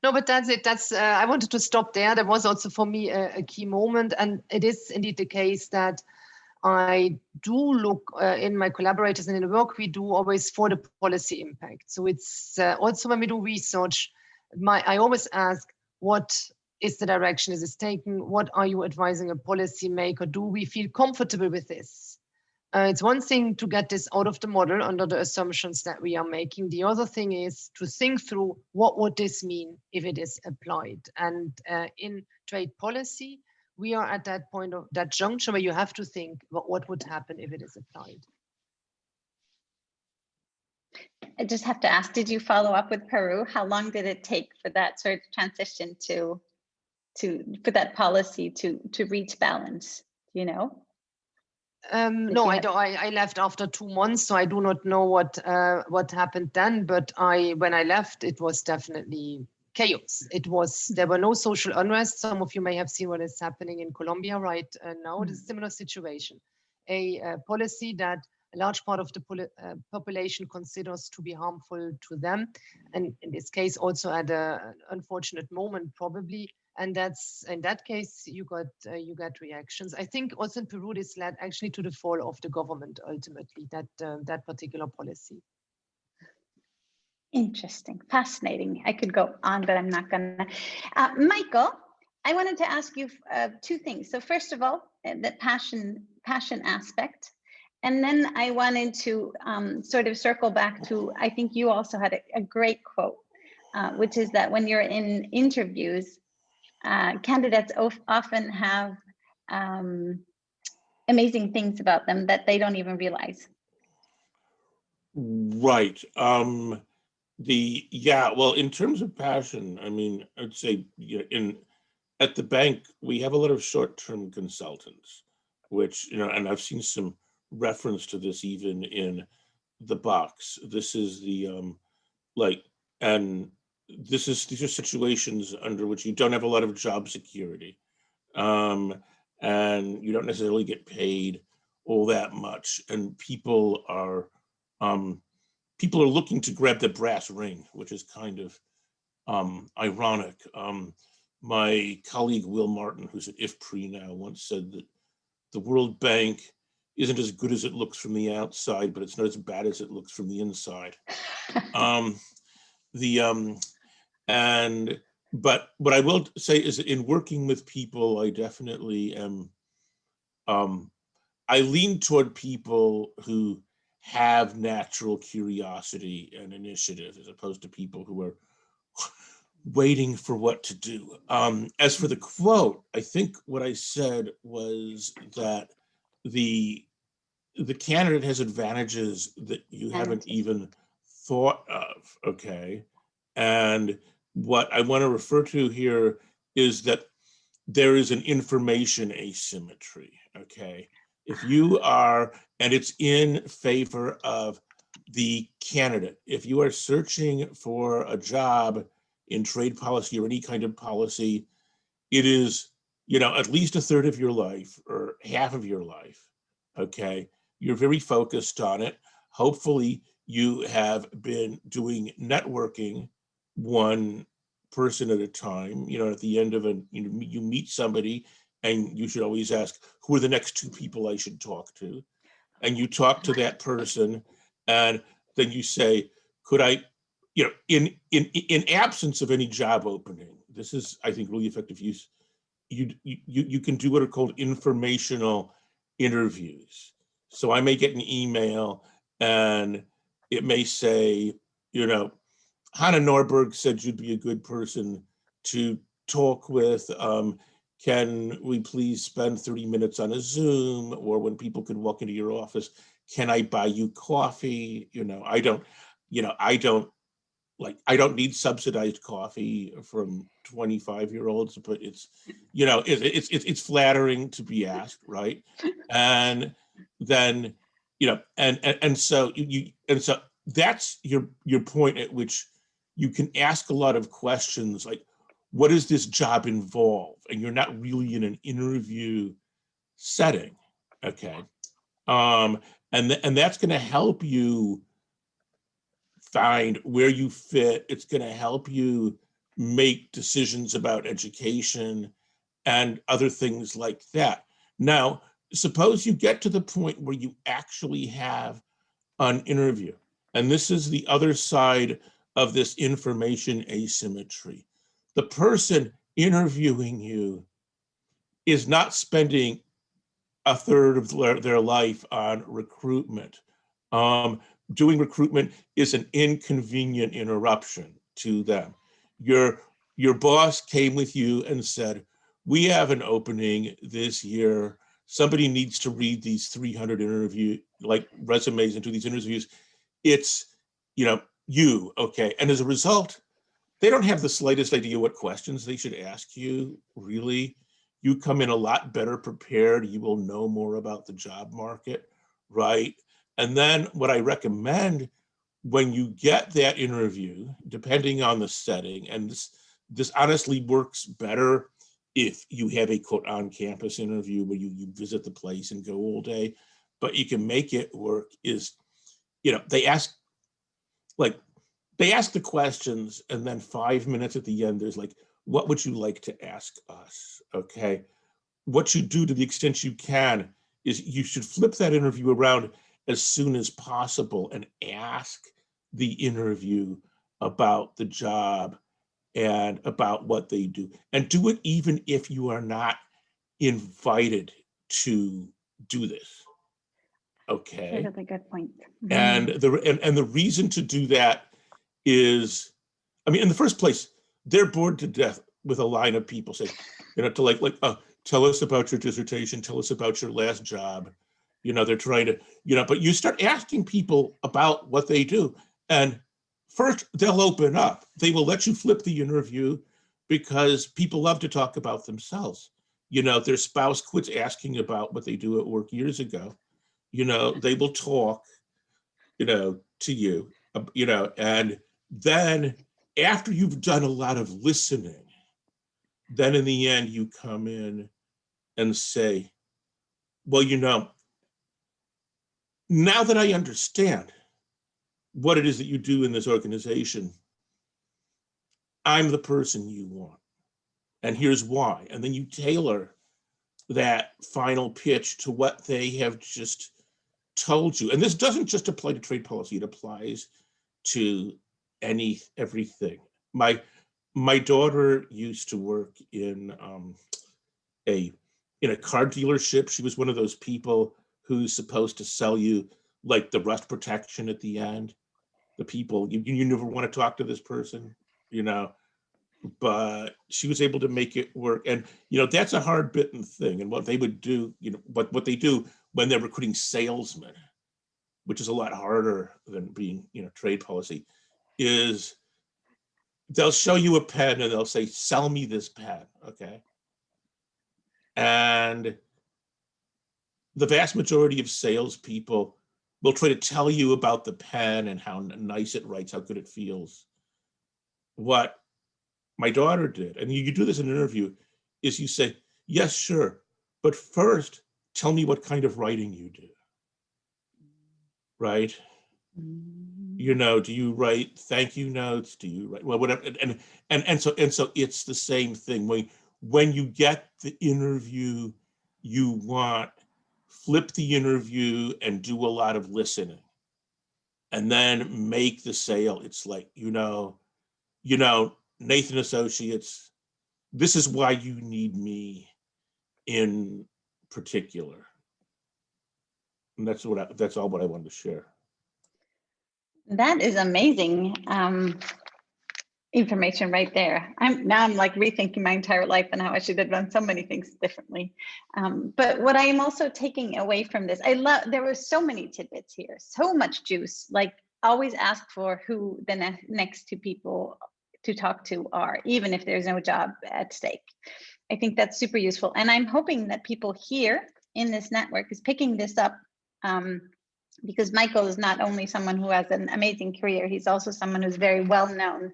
No, but that's it. I wanted to stop there. That was also for me a key moment. And it is indeed the case that I do look in my collaborators and in the work we do always for the policy impact. So it's also when we do research, I always ask, what is the direction is taken? What are you advising a policymaker? Do we feel comfortable with this? It's one thing to get this out of the model under the assumptions that we are making. The other thing is to think through what would this mean if it is applied. And in trade policy, we are at that point of that juncture where you have to think about what would happen if it is applied. I just have to ask, did you follow up with Peru? How long did it take for that sort of transition for that policy to reach balance? Do you know? No, I don't. I left after 2 months, so I do not know what happened then. But when I left, it was definitely chaos. There were no social unrest. Some of you may have seen what is happening in Colombia right now. It's a similar situation. A policy that a large part of the population considers to be harmful to them, and in this case also at an unfortunate moment probably. And that's in that case you got reactions. I think also in Peru this led actually to the fall of the government ultimately, that particular policy. Interesting, fascinating. I could go on, but I'm not gonna. Michael, I wanted to ask you 2 things. So first of all, the passion aspect. And then I wanted to sort of circle back to, I think you also had a great quote, which is that when you're in interviews, candidates often have amazing things about them that they don't even realize. Right. Well, in terms of passion, I mean, I'd say at the bank, we have a lot of short-term consultants, which, and I've seen some reference to this even in the box. This is these are situations under which you don't have a lot of job security, and you don't necessarily get paid all that much, and people are looking to grab the brass ring, which is kind of ironic. My colleague Will Martin, who's at IFPRI now, once said that the World Bank isn't as good as it looks from the outside, but it's not as bad as it looks from the inside. But what I will say is that in working with people, I definitely am, I lean toward people who have natural curiosity and initiative, as opposed to people who are waiting for what to do. As for the quote, I think what I said was that the candidate has advantages that you haven't even thought of, okay? And what I want to refer to here is that there is an information asymmetry, okay? If you are, and it's in favor of the candidate. If you are searching for a job in trade policy or any kind of policy, it is, at least a third of your life or half of your life, okay? You're very focused on it. Hopefully you have been doing networking one person at a time. At the end of you meet somebody and you should always ask, who are the next two people I should talk to? And you talk to that person and then you say, could I, in absence of any job opening, this is, I think, really effective use. You can do what are called informational interviews. So I may get an email and it may say, Hannah Norberg said you'd be a good person to talk with. Can we please spend 30 minutes on a Zoom? Or when people can walk into your office, can I buy you coffee? I don't need subsidized coffee from 25-year-olds, but it's flattering to be asked, right? And then, so that's your point at which you can ask a lot of questions like, what does this job involve? And you're not really in an interview setting, okay? And that's going to help you find where you fit. It's going to help you make decisions about education and other things like that. Now, suppose you get to the point where you actually have an interview, and this is the other side of this information asymmetry. The person interviewing you is not spending a third of their life on recruitment. Doing recruitment is an inconvenient interruption to them. Your boss came with you and said, we have an opening this year. Somebody needs to read these 300 resumes and do these interviews. It's, you, okay. And as a result, they don't have the slightest idea what questions they should ask you, really. You come in a lot better prepared. You will know more about the job market, right? And then what I recommend when you get that interview, depending on the setting, and this honestly works better if you have a quote on-campus interview where you visit the place and go all day, but you can make it work is, they ask the questions and then 5 minutes at the end, there's like, what would you like to ask us, okay? What you do to the extent you can is you should flip that interview around as soon as possible and ask the interview about the job and about what they do, and do it even if you are not invited to do this, okay? That's a good point. And the reason to do that is, in the first place, they're bored to death with a line of people saying, tell us about your dissertation, tell us about your last job. They're trying to, but you start asking people about what they do. And first, they'll open up. They will let you flip the interview because people love to talk about themselves. Their spouse quits asking about what they do at work years ago. They will talk, to you, and then after you've done a lot of listening, then in the end, you come in and say, well, now that I understand what it is that you do in this organization, I'm the person you want. And here's why. And then you tailor that final pitch to what they have just told you. And this doesn't just apply to trade policy, it applies to everything. My daughter used to work in a car dealership. She was one of those people who's supposed to sell you like the rust protection at the end. The people, you never want to talk to this person, but she was able to make it work. And, that's a hard bitten thing. And what they would do, what they do when they're recruiting salesmen, which is a lot harder than being, trade policy, is they'll show you a pen and they'll say, sell me this pen, okay? And the vast majority of salespeople will try to tell you about the pen and how nice it writes, how good it feels. What my daughter did, and you do this in an interview, is you say, yes, sure, but first tell me what kind of writing you do, right? You know, do you write thank you notes? Do you write, well, whatever, and so it's the same thing. When you get the interview you want, flip the interview and do a lot of listening, and then make the sale. It's like, you know, Nathan Associates, this is why you need me in particular. And that's all what I wanted to share. That is amazing information right there. I'm like rethinking my entire life and how I should have done so many things differently. But what I am also taking away from this, there were so many tidbits here, so much juice. Like, always ask for who the next two people to talk to are, even if there's no job at stake. I think that's super useful. And I'm hoping that people here in this network is picking this up, because Michael is not only someone who has an amazing career, he's also someone who's very well known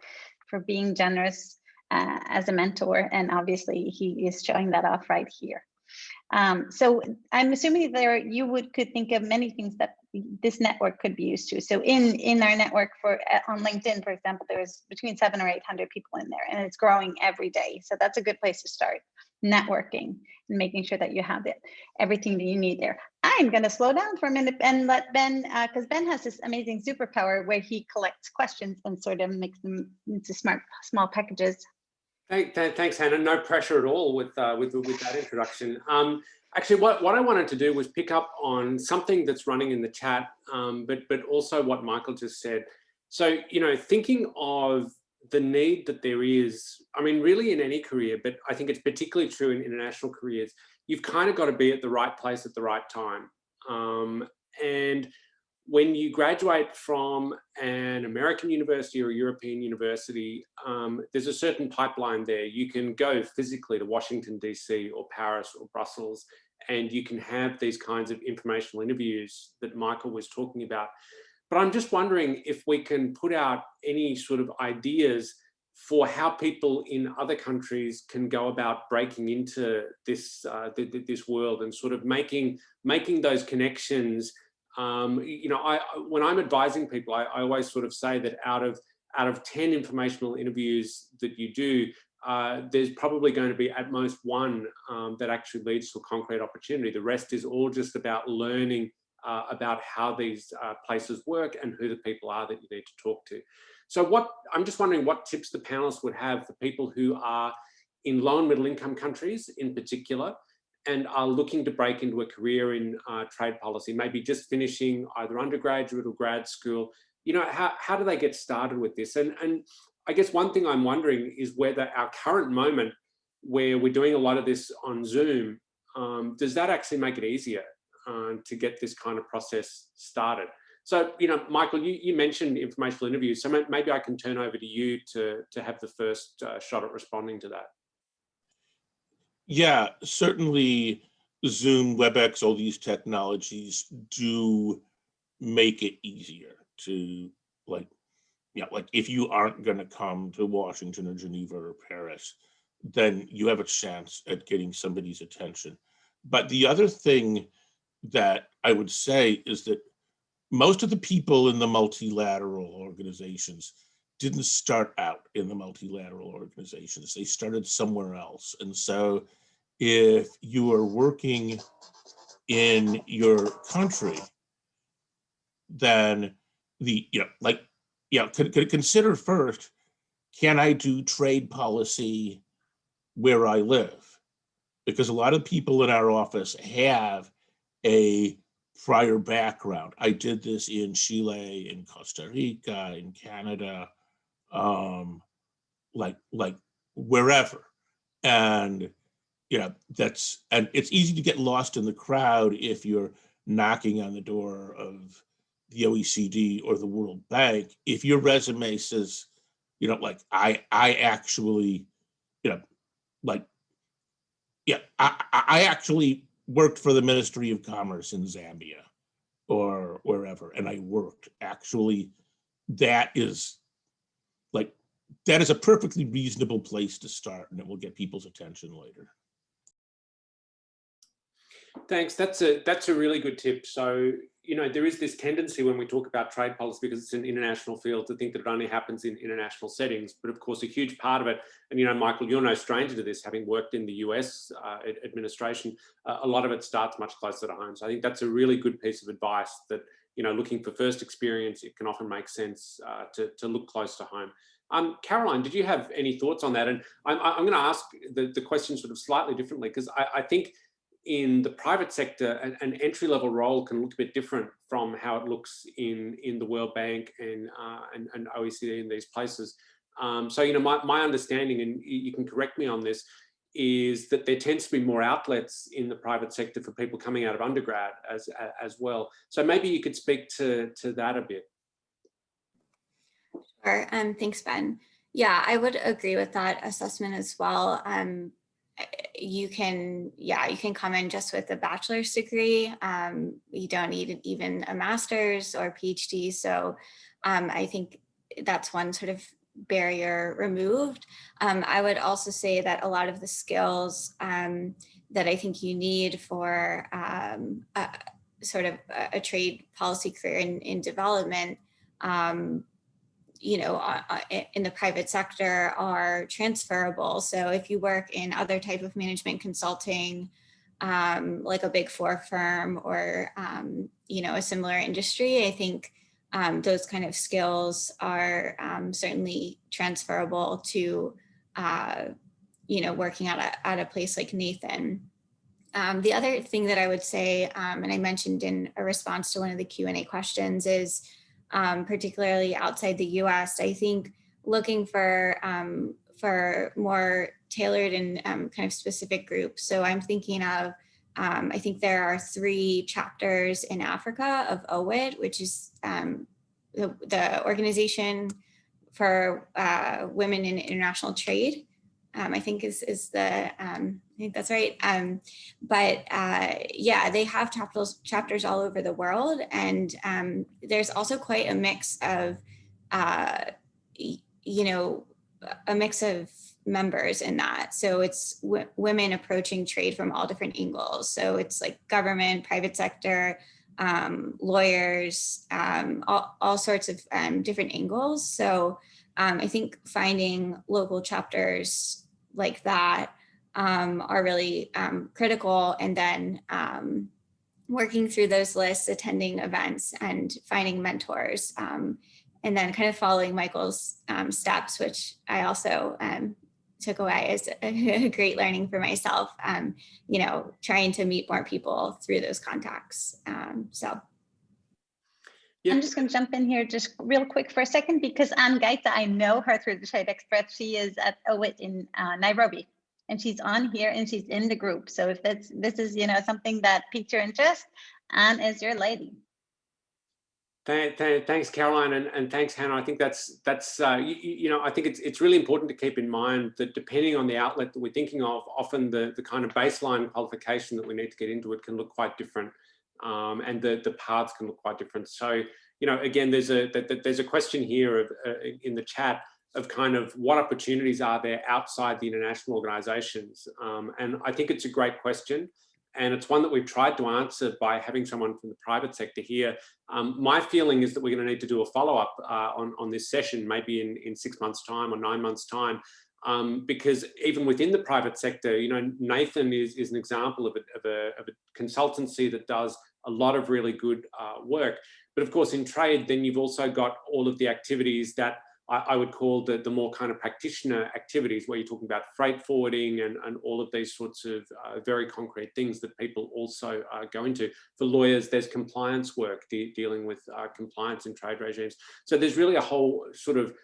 for being generous as a mentor. And obviously he is showing that off right here. So I'm assuming you could think of many things that this network could be used to. So in our network on LinkedIn, for example, there's between 700 or 800 people in there, and it's growing every day. So that's a good place to start networking and making sure that you have everything that you need there. I'm going to slow down for a minute and let Ben, because Ben has this amazing superpower where he collects questions and sort of makes them into small packages. Thanks, Hannah. No pressure at all with that introduction. Actually, what I wanted to do was pick up on something that's running in the chat, but also what Michael just said. So, you know, thinking of the need that there is, I mean, really in any career, but I think it's particularly true in international careers, you've kind of got to be at the right place at the right time. And when you graduate from an American university or a European university, there's a certain pipeline there. You can go physically to Washington, DC or Paris or Brussels, and you can have these kinds of informational interviews that Michael was talking about. But I'm just wondering if we can put out any sort of ideas for how people in other countries can go about breaking into this this world and sort of making those connections. You know, when I'm advising people, I always sort of say that out of 10 informational interviews that you do, there's probably going to be at most one that actually leads to a concrete opportunity. The rest is all just about learning about how these places work and who the people are that you need to talk to. So I'm just wondering what tips the panelists would have for people who are in low and middle income countries in particular, and are looking to break into a career in trade policy, maybe just finishing either undergraduate or grad school. You know, how do they get started with this? And I guess one thing I'm wondering is whether our current moment, where we're doing a lot of this on Zoom, does that actually make it easier to get this kind of process started? So, you know, Michael, you mentioned informational interviews, so maybe I can turn over to you to have the first shot at responding to that. Yeah, certainly Zoom, WebEx, all these technologies do make it easier to, like, yeah, like if you aren't going to come to Washington or Geneva or Paris, then you have a chance at getting somebody's attention. But the other thing that I would say is that most of the people in the multilateral organizations didn't start out in the multilateral organizations. They started somewhere else. And so if you are working in your country, then consider first, can I do trade policy where I live? Because a lot of people in our office have a prior background. I did this in Chile, in Costa Rica, in Canada, like wherever. And and it's easy to get lost in the crowd if you're knocking on the door of the OECD or the World Bank. If your resume says, I actually, I actually worked for the Ministry of Commerce in Zambia or wherever. wherever, and I worked. Actually, that is a perfectly reasonable place to start, and it will get people's attention later. Thanks. That's a really good tip. So, you know, there is this tendency when we talk about trade policy, because it's an international field, to think that it only happens in international settings. But of course, a huge part of it, and you know, Michael, you're no stranger to this, having worked in the US administration, a lot of it starts much closer to home. So I think that's a really good piece of advice, that, you know, looking for first experience, it can often make sense to look close to home. Caroline, did you have any thoughts on that? And I'm going to ask the question sort of slightly differently, because I think in the private sector, an entry-level role can look a bit different from how it looks in the World Bank and OECD in these places. So, you know, my understanding, and you can correct me on this, is that there tends to be more outlets in the private sector for people coming out of undergrad as well. So maybe you could speak to that a bit. Sure. Thanks, Ben. Yeah, I would agree with that assessment as well. You can come in just with a bachelor's degree. You don't need even a master's or PhD. So I think that's one sort of barrier removed. I would also say that a lot of the skills that I think you need for sort of a trade policy career in development, you know, in the private sector are transferable. So if you work in other type of management consulting, like a Big Four firm or, you know, a similar industry, I think those kind of skills are certainly transferable to, you know, working at a place like Nathan. The other thing that I would say, and I mentioned in a response to one of the Q&A questions, is particularly outside the US, I think looking for more tailored and kind of specific groups. So I'm thinking of, I think there are 3 chapters in Africa of OIT, which is the Organization for Women in International Trade. I think is the, I think that's right. But yeah, they have chapters all over the world. And there's also quite a mix of, you know, a mix of members in that. So it's women approaching trade from all different angles. So it's like government, private sector, lawyers, all sorts of different angles. So I think finding local chapters like that are really critical, and then working through those lists, attending events, and finding mentors, and then kind of following Michael's steps, which I also took away as a great learning for myself, you know, trying to meet more people through those contacts. So. Yep. I'm just going to jump in here just real quick for a second, because Ann Gaita, I know her through the Trade Experts. She is at OIT in Nairobi, and she's on here and she's in the group. So if this is, you know, something that piqued your interest, Ann is your lady. Thanks, Caroline, and thanks, Hannah. I think that's you know, I think it's really important to keep in mind that depending on the outlet that we're thinking of, often the kind of baseline qualification that we need to get into it can look quite different. And the paths can look quite different. So, you know, again, there's a question here of, in the chat of kind of what opportunities are there outside the international organisations, and I think it's a great question, and it's one that we've tried to answer by having someone from the private sector here. My feeling is that we're going to need to do a follow-up on this session, maybe in 6 months' time or 9 months' time. Because even within the private sector, you know, Nathan is an example of a consultancy that does a lot of really good work. But of course, in trade, then you've also got all of the activities that I would call the more kind of practitioner activities, where you're talking about freight forwarding and all of these sorts of very concrete things that people also go into. For lawyers, there's compliance work, dealing with compliance and trade regimes. So there's really a whole sort of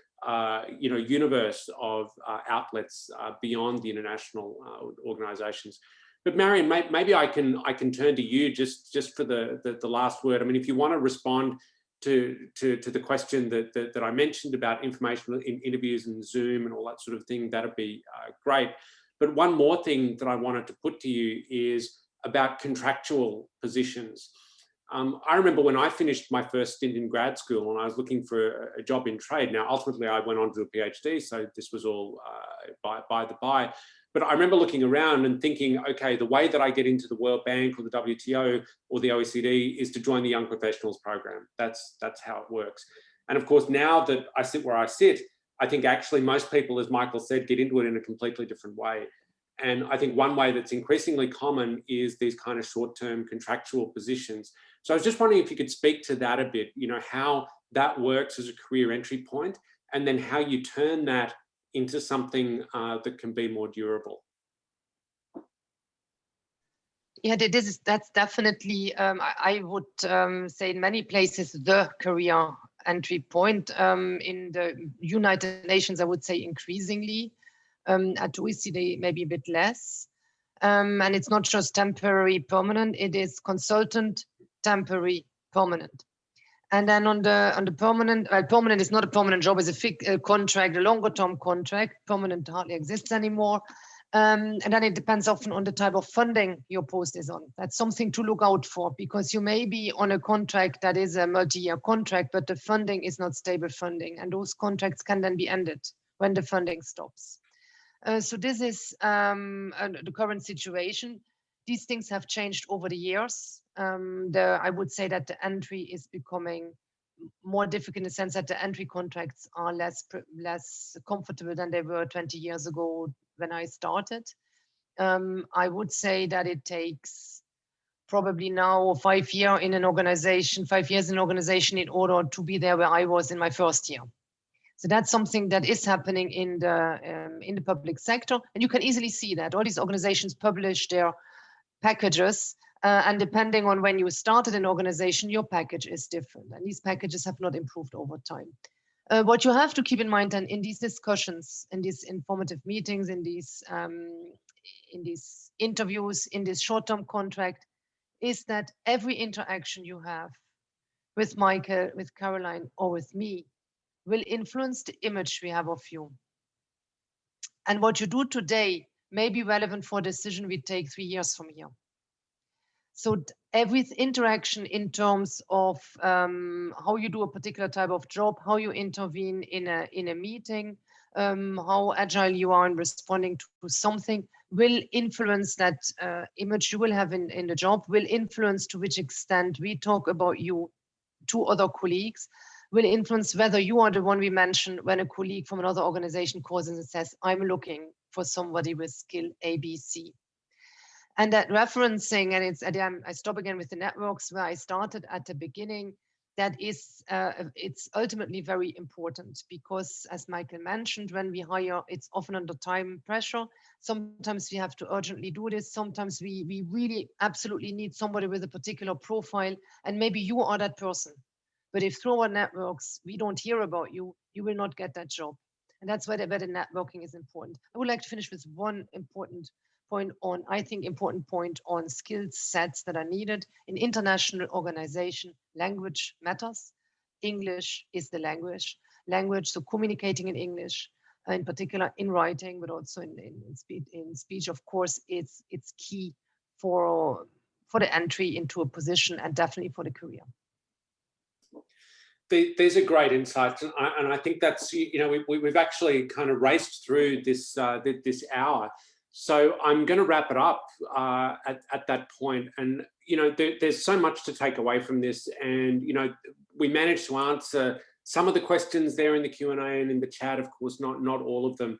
you know, universe of outlets beyond the international organisations. But Marion, maybe I can turn to you just for the last word. I mean, if you want to respond to the question that I mentioned about informational interviews and Zoom and all that sort of thing, that'd be great. But one more thing that I wanted to put to you is about contractual positions. I remember when I finished my first stint in grad school and I was looking for a job in trade. Now, ultimately, I went on to do a PhD, so this was all by the by. But I remember looking around and thinking, okay, the way that I get into the World Bank or the WTO or the OECD is to join the Young Professionals Program. That's how it works. And of course, now that I sit where I sit, I think actually most people, as Michael said, get into it in a completely different way. And I think one way that's increasingly common is these kind of short-term contractual positions. So I was just wondering if you could speak to that a bit, you know, how that works as a career entry point, and then how you turn that into something that can be more durable. Yeah, that's definitely, I would say in many places, the career entry point. In the United Nations, I would say increasingly. At OECD, maybe a bit less. And it's not just temporary, permanent, it is consultant, temporary, permanent. And then on the permanent, permanent is not a permanent job, it's a fixed contract, a longer term contract. Permanent hardly exists anymore. And then it depends often on the type of funding your post is on. That's something to look out for, because you may be on a contract that is a multi-year contract, but the funding is not stable funding. And those contracts can then be ended when the funding stops. So this is the current situation. These things have changed over the years. I would say that the entry is becoming more difficult in the sense that the entry contracts are less comfortable than they were 20 years ago when I started. I would say that it takes probably now 5 years in an organization in order to be there where I was in my first year. So that's something that is happening in the public sector, and you can easily see that all these organizations publish their packages, and depending on when you started an organization, your package is different, and these packages have not improved over time. What you have to keep in mind, and in these discussions, in these informative meetings, in these interviews, in this short-term contract, is that every interaction you have with Michael, with Caroline, or with me will influence the image we have of you. And what you do today may be relevant for a decision we take 3 years from here. So every interaction in terms of how you do a particular type of job, how you intervene in a meeting, how agile you are in responding to something, will influence that image you will have in the job, will influence to which extent we talk about you to other colleagues, will influence whether you are the one we mention when a colleague from another organization calls and says, I'm looking for somebody with skill ABC. And that referencing, and I stop again with the networks where I started at the beginning, that is, it's ultimately very important, because as Michael mentioned, when we hire, it's often under time pressure. Sometimes we have to urgently do this. Sometimes we really absolutely need somebody with a particular profile, and maybe you are that person. But if through our networks, we don't hear about you, you will not get that job. And that's where the networking is important. I would like to finish with one important point on skill sets that are needed in international organization. Language matters. English is the language. So communicating in English, in particular in writing, but also in speech, of course, it's key for the entry into a position, and definitely for the career. These are great insights, and I think that's, you know, we've actually kind of raced through this hour, so I'm going to wrap it up at that point. And you know, there's so much to take away from this, and you know, we managed to answer some of the questions there in the Q&A and in the chat, of course, not all of them.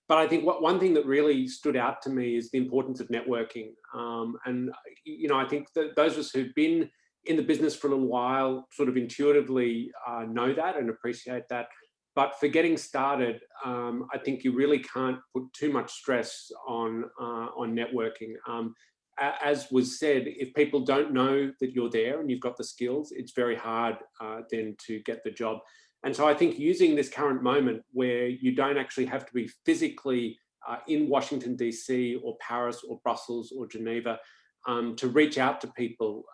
But I think one thing that really stood out to me is the importance of networking, and you know, I think that those of us who've been in the business for a little while sort of intuitively know that and appreciate that. But for getting started, I think you really can't put too much stress on networking. As was said, if people don't know that you're there and you've got the skills, it's very hard then to get the job. And so I think using this current moment where you don't actually have to be physically in Washington, DC, or Paris, or Brussels, or Geneva, to reach out to people,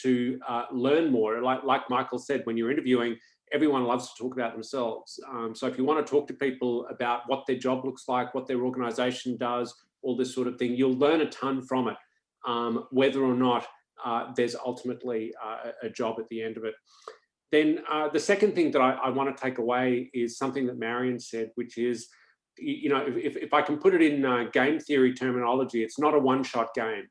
to learn more. Like Michael said, when you're interviewing, everyone loves to talk about themselves. So if you want to talk to people about what their job looks like, what their organization does, all this sort of thing, you'll learn a ton from it, whether or not there's ultimately a job at the end of it. Then the second thing that I want to take away is something that Marion said, which is, you know, if I can put it in game theory terminology, it's not a one-shot game.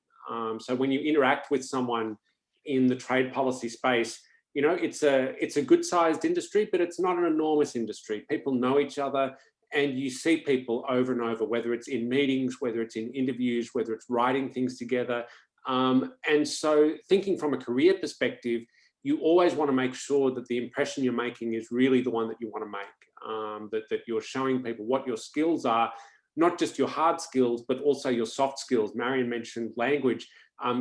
So when you interact with someone in the trade policy space, you know, it's a good-sized industry, but it's not an enormous industry. People know each other, and you see people over and over, whether it's in meetings, whether it's in interviews, whether it's writing things together. And so thinking from a career perspective, you always want to make sure that the impression you're making is really the one that you want to make, that you're showing people what your skills are, not just your hard skills, but also your soft skills. Marion mentioned language.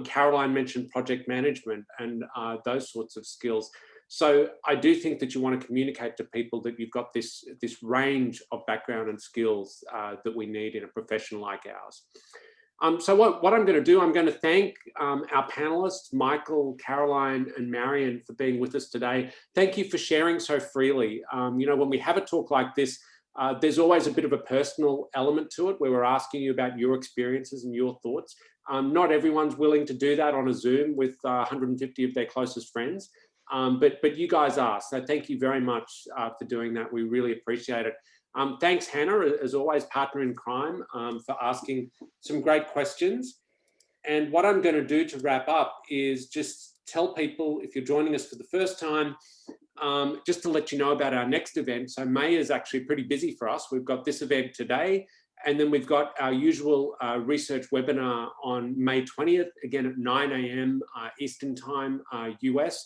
Caroline mentioned project management and those sorts of skills. So I do think that you want to communicate to people that you've got this range of background and skills that we need in a profession like ours. So what I'm going to do, I'm going to thank our panelists, Michael, Caroline, and Marion, for being with us today. Thank you for sharing so freely. You know, when we have a talk like this, there's always a bit of a personal element to it, where we're asking you about your experiences and your thoughts. Not everyone's willing to do that on a Zoom with 150 of their closest friends, but you guys are. So thank you very much for doing that. We really appreciate it. Thanks, Hannah, as always, partner in crime, for asking some great questions. And what I'm going to do to wrap up is just tell people, if you're joining us for the first time, just to let you know about our next event. So May is actually pretty busy for us. We've got this event today, and then we've got our usual research webinar on May 20th, again at 9 a.m. Eastern time, US.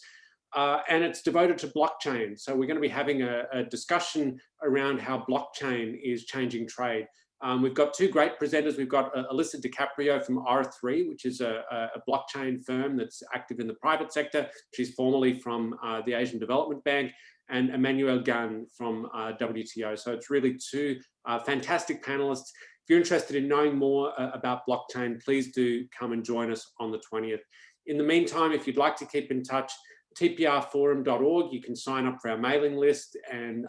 And it's devoted to blockchain. So we're going to be having a discussion around how blockchain is changing trade. We've got two great presenters. We've got Alyssa DiCaprio from R3, which is a blockchain firm that's active in the private sector. She's formerly from the Asian Development Bank, and Emmanuel Gunn from WTO. So it's really two fantastic panelists. If you're interested in knowing more about blockchain, please do come and join us on the 20th. In the meantime, if you'd like to keep in touch, tprforum.org, you can sign up for our mailing list and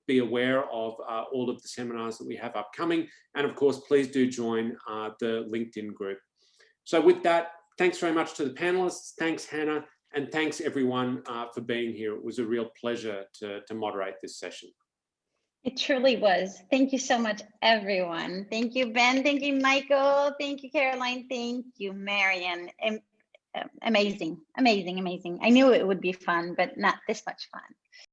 be aware of all of the seminars that we have upcoming. And of course, please do join the LinkedIn group. So with that, thanks very much to the panelists. Thanks, Hannah. And thanks everyone for being here. It was a real pleasure to moderate this session. It truly was. Thank you so much, everyone. Thank you, Ben. Thank you, Michael. Thank you, Caroline. Thank you, Marion. Amazing, amazing, amazing. I knew it would be fun, but not this much fun.